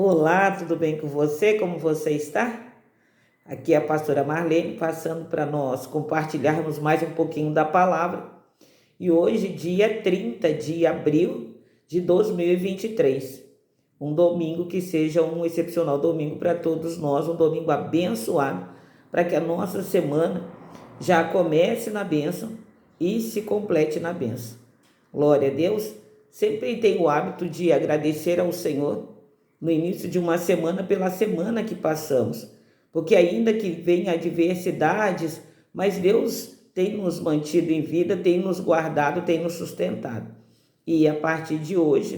Olá, tudo bem com você? Como você está? Aqui é a pastora Marlene, passando para nós compartilharmos mais um pouquinho da palavra. E hoje, dia 30 de abril de 2023, um domingo que seja um excepcional domingo para todos nós, um domingo abençoado, para que a nossa semana já comece na bênção e se complete na bênção. Glória a Deus. Sempre tenho o hábito de agradecer ao Senhor no início de uma semana pela semana que passamos, porque ainda que venham adversidades, mas Deus tem nos mantido em vida, tem nos guardado, tem nos sustentado. E a partir de hoje,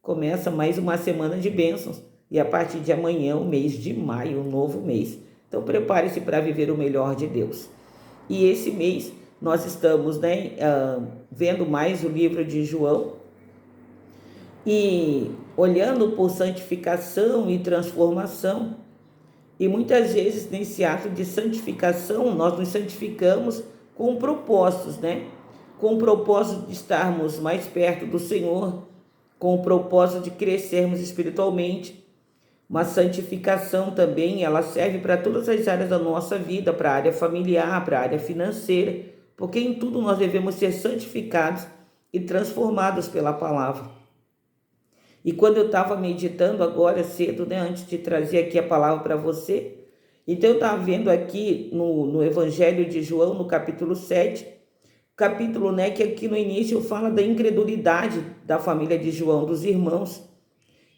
começa mais uma semana de bênçãos. E a partir de amanhã, o mês de maio, um novo mês. Então prepare-se para viver o melhor de Deus. E esse mês nós estamos vendo mais o livro de João e olhando por santificação e transformação. E muitas vezes nesse ato de santificação nós nos santificamos com propósitos, com o propósito de estarmos mais perto do Senhor, com o propósito de crescermos espiritualmente. Uma santificação também, ela serve para todas as áreas da nossa vida, para a área familiar, para a área financeira, porque em tudo nós devemos ser santificados e transformados pela palavra. E quando eu estava meditando agora cedo, antes de trazer aqui a palavra para você, então eu estava vendo aqui no Evangelho de João, no capítulo 7, capítulo que aqui no início fala da incredulidade da família de João, dos irmãos.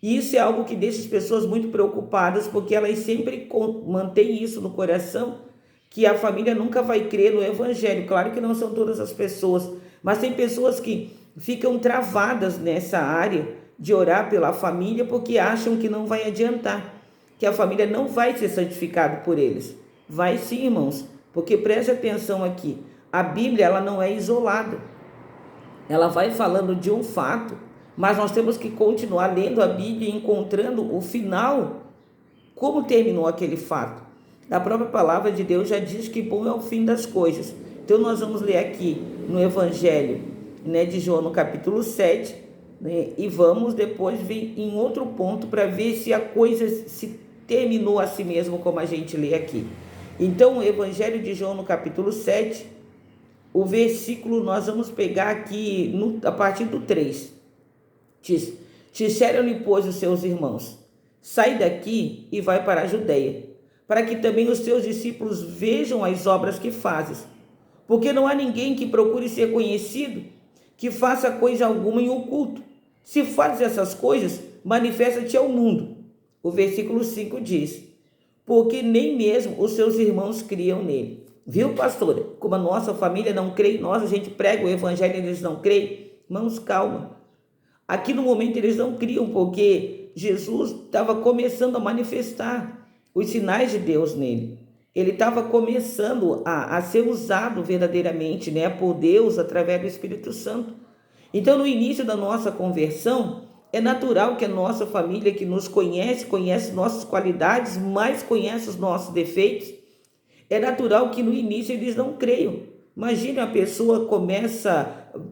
E isso é algo que deixa as pessoas muito preocupadas, porque elas sempre mantêm isso no coração, que a família nunca vai crer no Evangelho. Claro que não são todas as pessoas, mas tem pessoas que ficam travadas nessa área de orar pela família porque acham que não vai adiantar, que a família não vai ser santificada por eles. Vai sim, irmãos, porque preste atenção aqui, a Bíblia ela não é isolada, ela vai falando de um fato, mas nós temos que continuar lendo a Bíblia e encontrando o final, como terminou aquele fato. A própria palavra de Deus já diz que bom é o fim das coisas. Então nós vamos ler aqui no Evangelho de João, no capítulo 7, e vamos depois vir em outro ponto para ver se a coisa se terminou a si mesmo, como a gente lê aqui. Então, o Evangelho de João, no capítulo 7, o versículo nós vamos pegar aqui a partir do 3. Disseram-lhe, pois, os seus irmãos: sai daqui e vai para a Judeia, para que também os teus discípulos vejam as obras que fazes. Porque não há ninguém que procure ser conhecido, que faça coisa alguma em oculto. Se fazes essas coisas, manifesta-te ao mundo. O versículo 5 diz: porque nem mesmo os seus irmãos criam nele. Viu, pastora? Como a nossa família não crê em nós, a gente prega o evangelho e eles não creem. Irmãos, calma. Aqui no momento eles não criam, porque Jesus estava começando a manifestar os sinais de Deus nele. Ele estava começando a ser usado verdadeiramente, por Deus através do Espírito Santo. Então, no início da nossa conversão, é natural que a nossa família que nos conhece nossas qualidades, mas conhece os nossos defeitos. É natural que no início eles não creiam. Imagine, a pessoa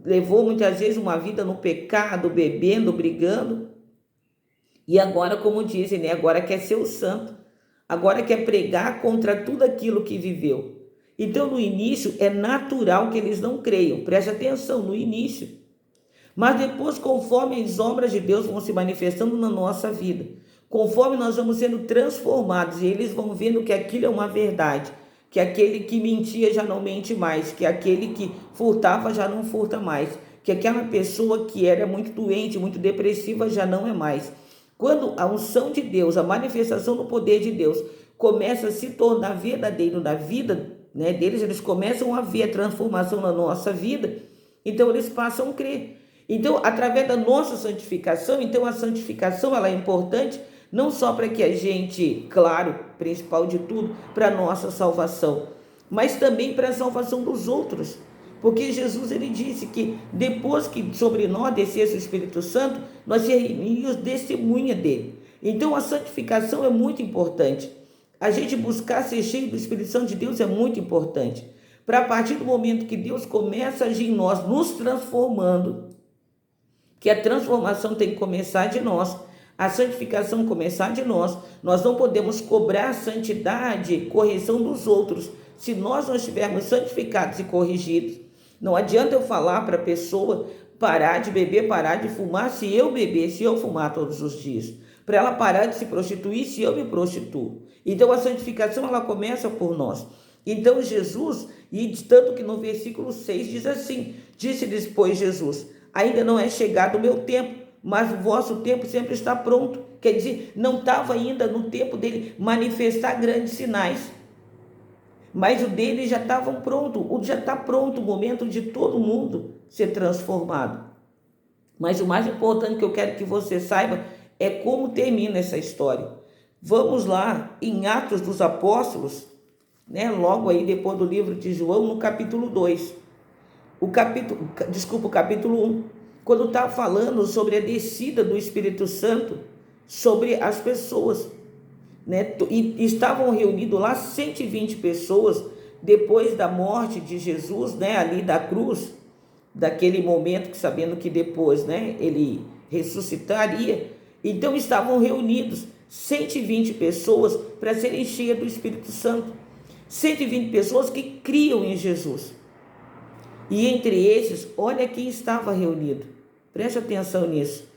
levou muitas vezes uma vida no pecado, bebendo, brigando, e agora, como dizem, agora quer ser o santo, agora quer pregar contra tudo aquilo que viveu. Então, no início, é natural que eles não creiam. Preste atenção, no início. Mas depois, conforme as obras de Deus vão se manifestando na nossa vida, conforme nós vamos sendo transformados e eles vão vendo que aquilo é uma verdade, que aquele que mentia já não mente mais, que aquele que furtava já não furta mais, que aquela pessoa que era muito doente, muito depressiva já não é mais. Quando a unção de Deus, a manifestação do poder de Deus começa a se tornar verdadeiro na vida deles, eles começam a ver a transformação na nossa vida, então eles passam a crer. Então, através da nossa santificação, a santificação ela é importante não só para que a gente, claro, principal de tudo, para a nossa salvação, mas também para a salvação dos outros. Porque Jesus ele disse que depois que sobre nós descesse o Espírito Santo, nós seríamos testemunha dele. Então, a santificação é muito importante. A gente buscar ser cheio do Espírito Santo de Deus é muito importante. Para a partir do momento que Deus começa a agir em nós, nos transformando, que a transformação tem que começar de nós. a santificação começar de nós. Nós não podemos cobrar santidade, correção dos outros, se nós não estivermos santificados e corrigidos. Não adianta eu falar para a pessoa parar de beber, parar de fumar, se eu beber, se eu fumar todos os dias. Para ela parar de se prostituir, se eu me prostituo. Então a santificação, ela começa por nós. Então Jesus, e tanto que no versículo 6 diz assim: disse-lhes, pois, Jesus: ainda não é chegado o meu tempo, mas o vosso tempo sempre está pronto. Quer dizer, não estava ainda no tempo dele manifestar grandes sinais, mas o dele já estava pronto, já está pronto o momento de todo mundo ser transformado. Mas o mais importante que eu quero que você saiba é como termina essa história. Vamos lá em Atos dos Apóstolos, logo aí depois do livro de João, no capítulo 2. O capítulo 1, quando está falando sobre a descida do Espírito Santo sobre as pessoas, e estavam reunidos lá 120 pessoas depois da morte de Jesus, ali da cruz, daquele momento, que sabendo que depois, ele ressuscitaria. Então estavam reunidos 120 pessoas para serem cheias do Espírito Santo, 120 pessoas que criam em Jesus. E entre esses, olha quem estava reunido. Preste atenção nisso.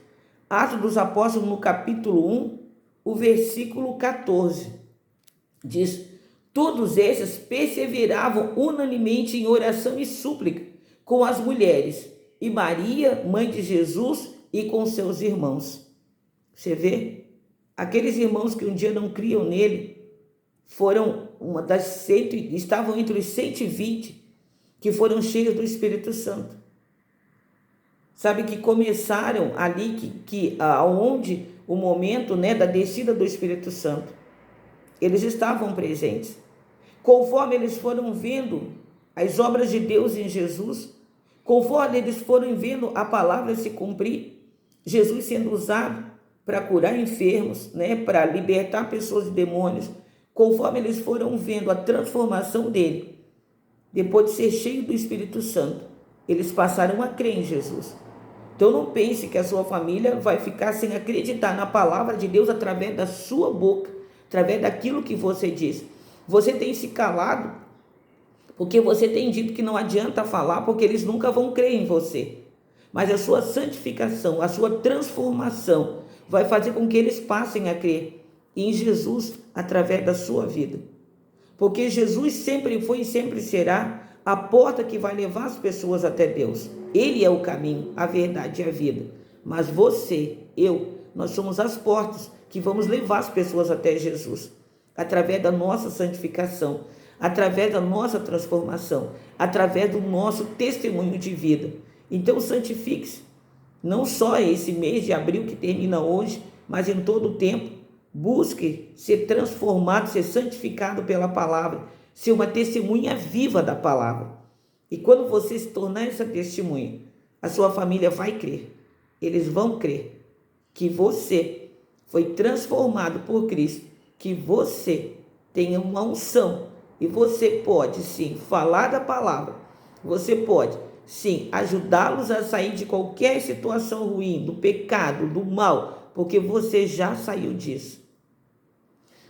Atos dos Apóstolos, no capítulo 1, o versículo 14. Diz: todos esses perseveravam unanimemente em oração e súplica com as mulheres, e Maria, mãe de Jesus, e com seus irmãos. Você vê? Aqueles irmãos que um dia não criam nele, foram estavam entre os 120 que foram cheios do Espírito Santo. Sabe, que começaram ali, aonde o momento, da descida do Espírito Santo, eles estavam presentes. Conforme eles foram vendo as obras de Deus em Jesus, conforme eles foram vendo a palavra se cumprir, Jesus sendo usado para curar enfermos, para libertar pessoas de demônios, conforme eles foram vendo a transformação dele, depois de ser cheio do Espírito Santo, eles passaram a crer em Jesus. Então não pense que a sua família vai ficar sem acreditar na palavra de Deus através da sua boca, através daquilo que você diz. Você tem se calado porque você tem dito que não adianta falar, porque eles nunca vão crer em você. Mas a sua santificação, a sua transformação vai fazer com que eles passem a crer em Jesus através da sua vida. Porque Jesus sempre foi e sempre será a porta que vai levar as pessoas até Deus. Ele é o caminho, a verdade e a vida. Mas você, nós somos as portas que vamos levar as pessoas até Jesus, através da nossa santificação, através da nossa transformação, através do nosso testemunho de vida. Então santifique-se, não só esse mês de abril que termina hoje, mas em todo o tempo. Busque ser transformado, ser santificado pela palavra, ser uma testemunha viva da palavra. E quando você se tornar essa testemunha, a sua família vai crer. Eles vão crer que você foi transformado por Cristo, que você tem uma unção e você pode sim falar da palavra, você pode sim ajudá-los a sair de qualquer situação ruim, do pecado, do mal, porque você já saiu disso.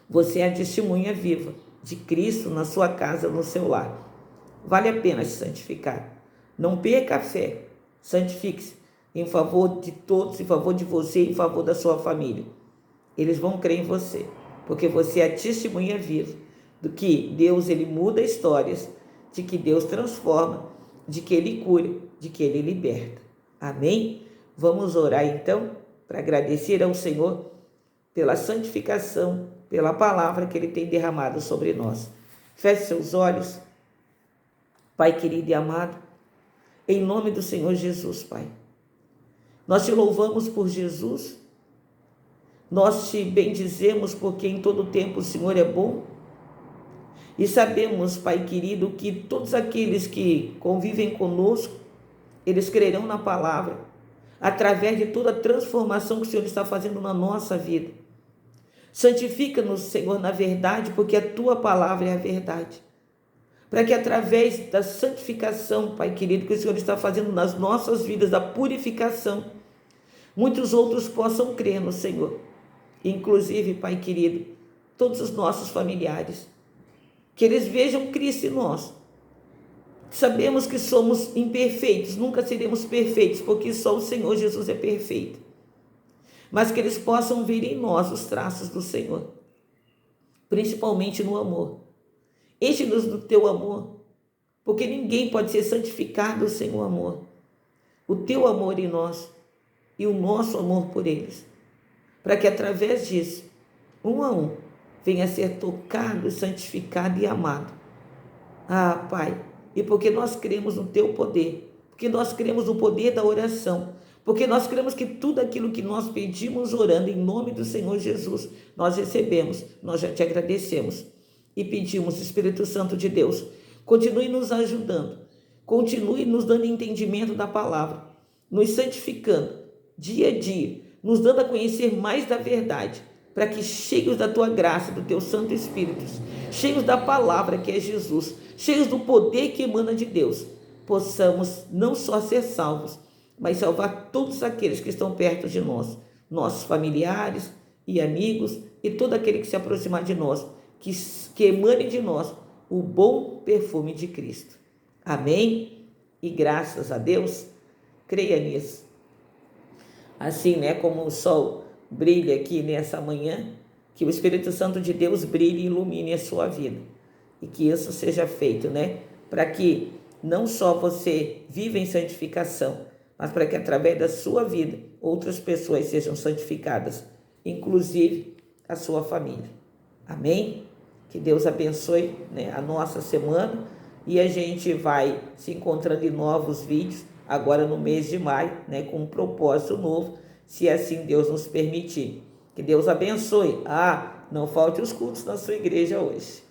Você é a testemunha viva de Cristo na sua casa, no seu lar. Vale a pena se santificar. Não perca a fé. Santifique-se em favor de todos, em favor de você, em favor da sua família. Eles vão crer em você, porque você é a testemunha viva do que Deus, ele muda histórias, de que Deus transforma, de que ele cura, de que ele liberta. Amém? Vamos orar então para agradecer ao Senhor pela santificação, pela palavra que ele tem derramado sobre nós. Feche seus olhos. Pai querido e amado, em nome do Senhor Jesus, Pai, nós te louvamos por Jesus, nós te bendizemos porque em todo tempo o Senhor é bom, e sabemos, Pai querido, que todos aqueles que convivem conosco, eles crerão na palavra, através de toda a transformação que o Senhor está fazendo na nossa vida. Santifica-nos, Senhor, na verdade, porque a tua palavra é a verdade. Para que através da santificação, Pai querido, que o Senhor está fazendo nas nossas vidas, da purificação, muitos outros possam crer no Senhor. Inclusive, Pai querido, todos os nossos familiares, que eles vejam Cristo em nós. Sabemos que somos imperfeitos, nunca seremos perfeitos, porque só o Senhor Jesus é perfeito. Mas que eles possam ver em nós os traços do Senhor, principalmente no amor. Enche-nos do teu amor, porque ninguém pode ser santificado sem o amor. O teu amor em nós e o nosso amor por eles, para que através disso, um a um, venha a ser tocado, santificado e amado. Ah, Pai, e porque nós cremos no teu poder, porque nós cremos no poder da oração, porque nós cremos que tudo aquilo que nós pedimos orando em nome do Senhor Jesus, nós recebemos, nós já te agradecemos e pedimos, Espírito Santo de Deus, continue nos ajudando, continue nos dando entendimento da palavra, nos santificando dia a dia, nos dando a conhecer mais da verdade, para que cheios da tua graça, do teu Santo Espírito, cheios da palavra que é Jesus, cheios do poder que emana de Deus, possamos não só ser salvos, mas salvar todos aqueles que estão perto de nós, nossos familiares e amigos e todo aquele que se aproximar de nós, que emane de nós o bom perfume de Cristo. Amém? E graças a Deus, creia nisso. Assim, como o sol brilha aqui nessa manhã, que o Espírito Santo de Deus brilhe e ilumine a sua vida. E que isso seja feito, para que não só você viva em santificação, mas para que através da sua vida outras pessoas sejam santificadas, inclusive a sua família. Amém? Que Deus abençoe a nossa semana e a gente vai se encontrando em novos vídeos agora no mês de maio, com um propósito novo, se assim Deus nos permitir. Que Deus abençoe. Não falte os cultos na sua igreja hoje.